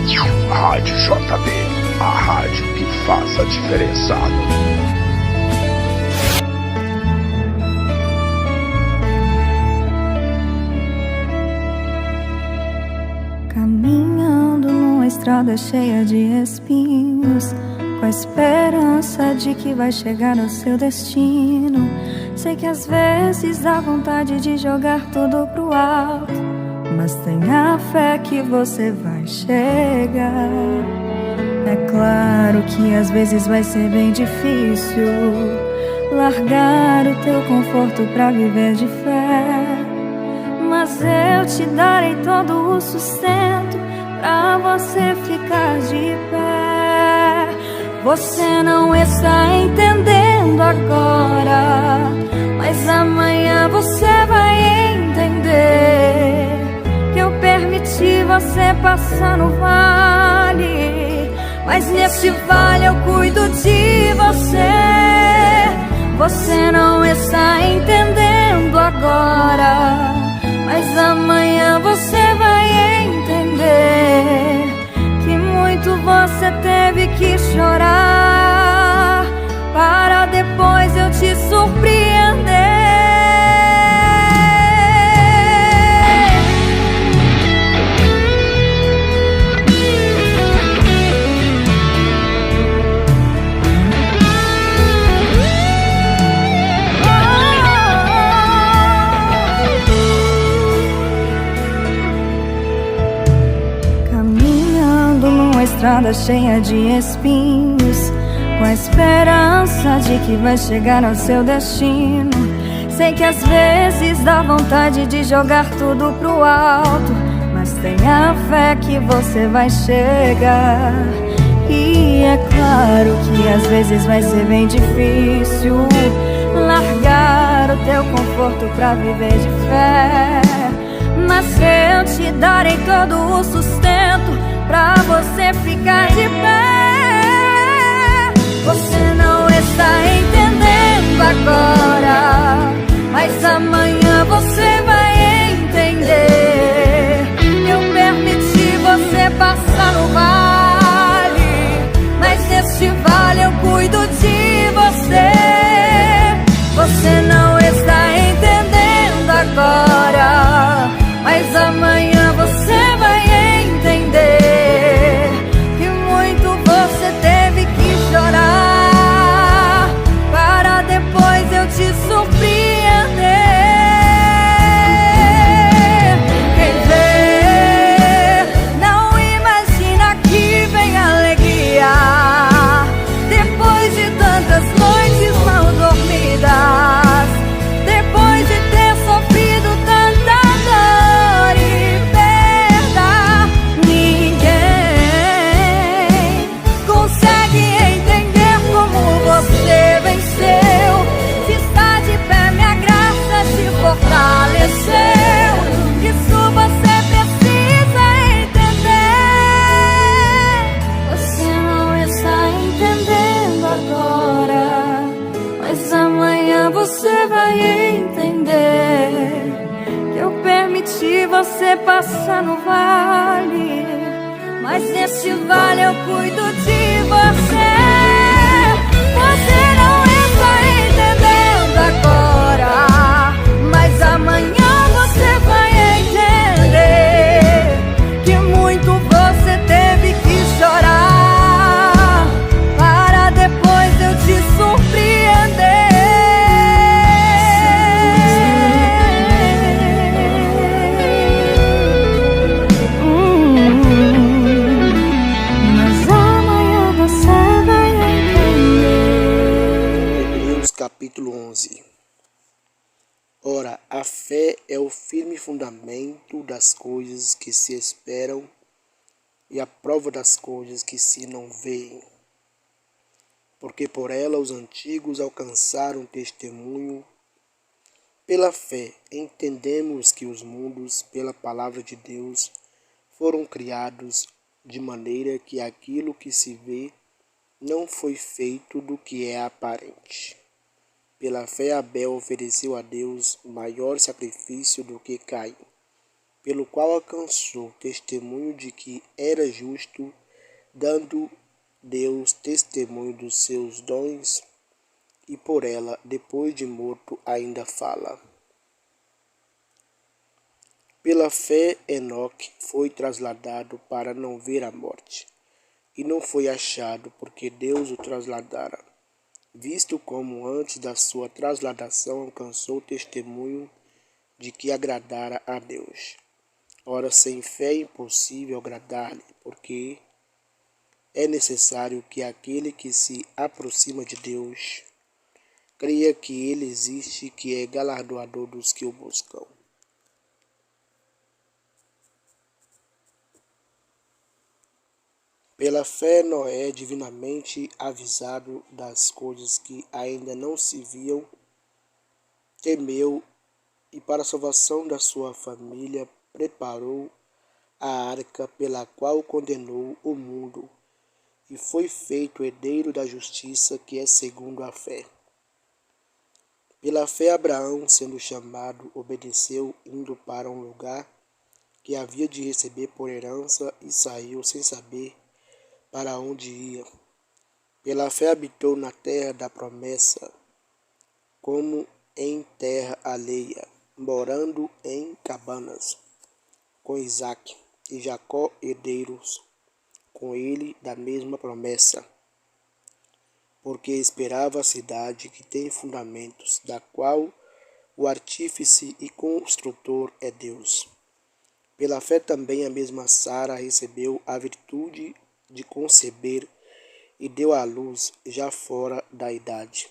Rádio JB, a rádio que faz a diferença. Caminhando numa estrada cheia de espinhos, com a esperança de que vai chegar ao seu destino. Sei que às vezes dá vontade de jogar tudo pro alto, mas tenha fé que você vai chegar. É claro que às vezes vai ser bem difícil largar o teu conforto pra viver de fé, mas eu te darei todo o sustento pra você ficar de pé. Você não está entendendo agora, mas amanhã você vai entender que eu permiti você passar no vale, mas nesse vale eu cuido de você. Você não está entendendo agora, mas amanhã você vai entender que muito você teve que chorar para depois eu te surpreender. Estrada cheia de espinhos, com a esperança de que vai chegar ao seu destino. Sei que às vezes dá vontade de jogar tudo pro alto, mas tenha fé que você vai chegar. E é claro que às vezes vai ser bem difícil largar o teu conforto pra viver de fé, mas eu te darei todo o sustento pra você ficar de pé. Você não está entendendo agora, mas amanhã você vai entender. Eu permiti você passar no vale, mas nesse vale eu cuido de você. Você não está entendendo agora, mas amanhã você vai entender que muito você teve que chorar para depois eu te surpreender. Quem vê não imagina que vem alegria depois de tantas noites mal dormidas, depois de ter sofrido tanta dor e perda. Ninguém consegue entender como você venceu. Se está de pé, minha graça te fortaleceu. Isso você precisa entender. Você não está entendendo agora, mas amanhã você vai entender que eu permiti você passar no vale, mas nesse vale eu cuido de você. Você não está entendendo agora, mas amanhã você vai entender que muito você teve que chorar para depois eu te surpreender. Mas amanhã você vai entender. Hebreus capítulo 11. Ora, a fé é o firme fundamento das coisas que se esperam e a prova das coisas que se não veem. Porque por ela os antigos alcançaram testemunho. Pela fé entendemos que os mundos, pela palavra de Deus, foram criados de maneira que aquilo que se vê não foi feito do que é aparente. Pela fé Abel ofereceu a Deus maior sacrifício do que Caim, pelo qual alcançou testemunho de que era justo, dando Deus testemunho dos seus dons, e por ela, depois de morto, ainda fala. Pela fé, Enoque foi trasladado para não ver a morte, e não foi achado, porque Deus o trasladara, visto como antes da sua trasladação alcançou testemunho de que agradara a Deus. Ora, sem fé é impossível agradar-lhe, porque é necessário que aquele que se aproxima de Deus creia que ele existe, que é galardoador dos que o buscam. Pela fé, Noé, divinamente avisado das coisas que ainda não se viam, temeu e, para a salvação da sua família, preparou a arca pela qual condenou o mundo e foi feito herdeiro da justiça que é segundo a fé. Pela fé, Abraão, sendo chamado, obedeceu, indo para um lugar que havia de receber por herança e saiu sem saber para onde ia. Pela fé habitou na terra da promessa, como em terra alheia, morando em cabanas, com Isaque e Jacó herdeiros com ele da mesma promessa, porque esperava a cidade que tem fundamentos, da qual o artífice e construtor é Deus. Pela fé também a mesma Sara recebeu a virtude de conceber e deu à luz já fora da idade,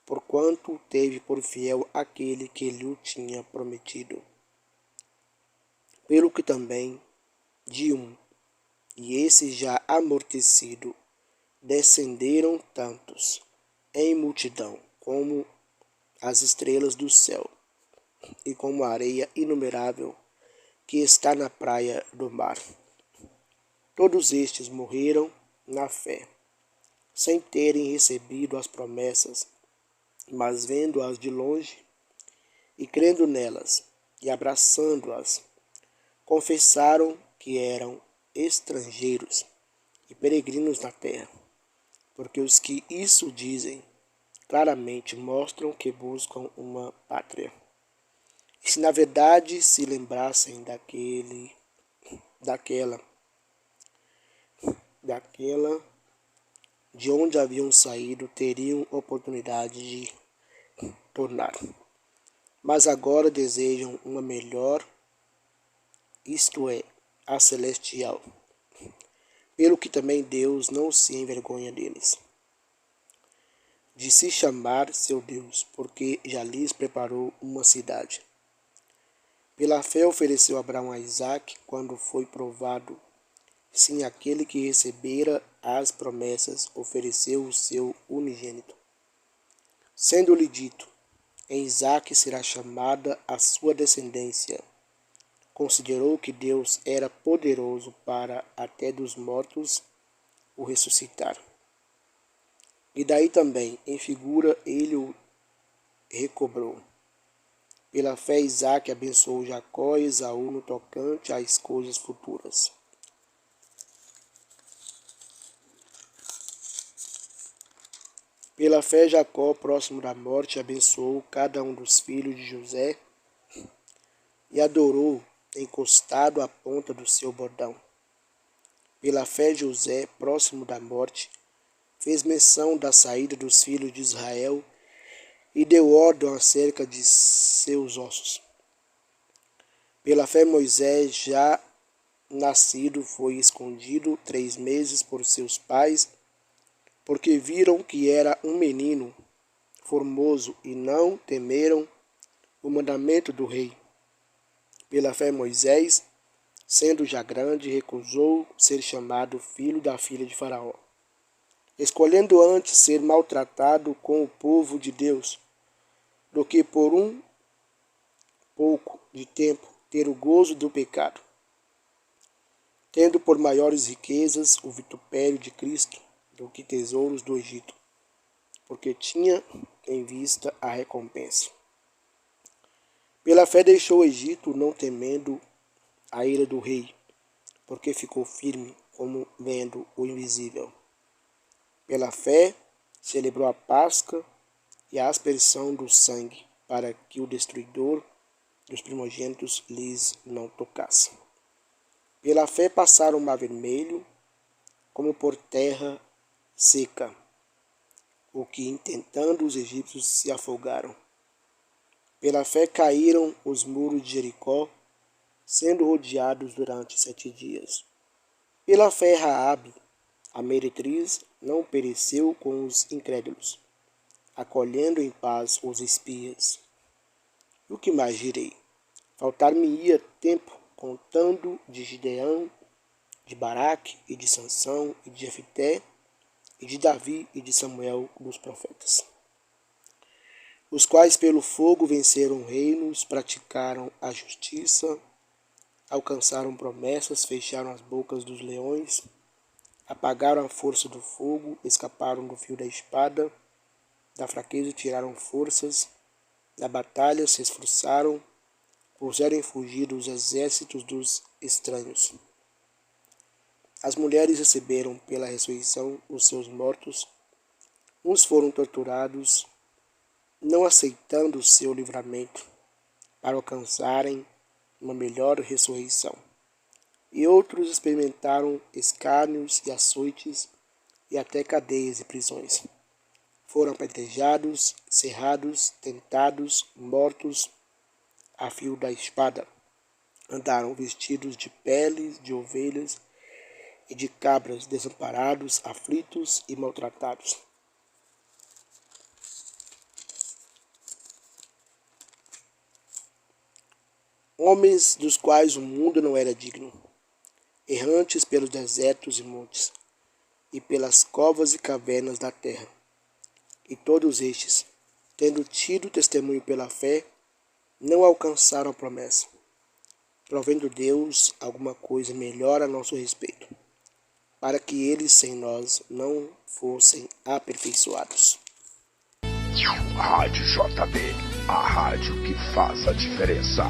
porquanto teve por fiel aquele que lhe tinha prometido. Pelo que também, de um, e esse já amortecido, descenderam tantos, em multidão, como as estrelas do céu, e como a areia inumerável que está na praia do mar. Todos estes morreram na fé, sem terem recebido as promessas, mas vendo-as de longe, e crendo nelas, e abraçando-as, confessaram que eram estrangeiros e peregrinos na terra, porque os que isso dizem claramente mostram que buscam uma pátria. E se na verdade se lembrassem daquela de onde haviam saído, teriam oportunidade de tornar. Mas agora desejam uma melhor, isto é, a celestial. Pelo que também Deus não se envergonha deles, de se chamar seu Deus, porque já lhes preparou uma cidade. Pela fé ofereceu Abraão a Isaque quando foi provado. Sim, aquele que recebera as promessas ofereceu o seu unigênito. Sendo-lhe dito, em Isaque será chamada a sua descendência. Considerou que Deus era poderoso para até dos mortos o ressuscitar. E daí também, em figura, ele o recobrou. Pela fé, Isaque abençoou Jacó e Esaú no tocante às coisas futuras. Pela fé, Jacó, próximo da morte, abençoou cada um dos filhos de José e adorou, encostado à ponta do seu bordão. Pela fé, José, próximo da morte, fez menção da saída dos filhos de Israel e deu ordem acerca de seus ossos. Pela fé, Moisés, já nascido, foi escondido 3 meses por seus pais, porque viram que era um menino formoso e não temeram o mandamento do rei. Pela fé, Moisés, sendo já grande, recusou ser chamado filho da filha de Faraó, escolhendo antes ser maltratado com o povo de Deus, do que por um pouco de tempo ter o gozo do pecado, tendo por maiores riquezas o vitupério de Cristo do que tesouros do Egito, porque tinha em vista a recompensa. Pela fé deixou o Egito, não temendo a ira do rei, porque ficou firme como vendo o invisível. Pela fé, celebrou a Páscoa e a aspersão do sangue, para que o destruidor dos primogênitos lhes não tocasse. Pela fé passaram o mar vermelho, como por terra seca, o que, intentando os egípcios, se afogaram. Pela fé caíram os muros de Jericó, sendo rodeados durante 7 dias. Pela fé Raabe, a meretriz, não pereceu com os incrédulos, acolhendo em paz os espias. E o que mais direi? Faltar-me-ia tempo contando de Gideão, de Baraque e de Sansão e de Jefité, e de Davi e de Samuel dos profetas, os quais pelo fogo venceram reinos, praticaram a justiça, alcançaram promessas, fecharam as bocas dos leões, apagaram a força do fogo, escaparam do fio da espada, da fraqueza tiraram forças, da batalha se esforçaram, puseram em fugir os exércitos dos estranhos. As mulheres receberam pela ressurreição os seus mortos, uns foram torturados, não aceitando o seu livramento, para alcançarem uma melhor ressurreição. E outros experimentaram escárnios e açoites e até cadeias e prisões. Foram apedrejados, cerrados, tentados, mortos a fio da espada. Andaram vestidos de peles de ovelhas e de cabras, desamparados, aflitos e maltratados. Homens dos quais o mundo não era digno, errantes pelos desertos e montes, e pelas covas e cavernas da terra. E todos estes, tendo tido testemunho pela fé, não alcançaram a promessa, provendo Deus alguma coisa melhor a nosso respeito, para que eles sem nós não fossem aperfeiçoados. Rádio JB, a rádio que faz a diferença.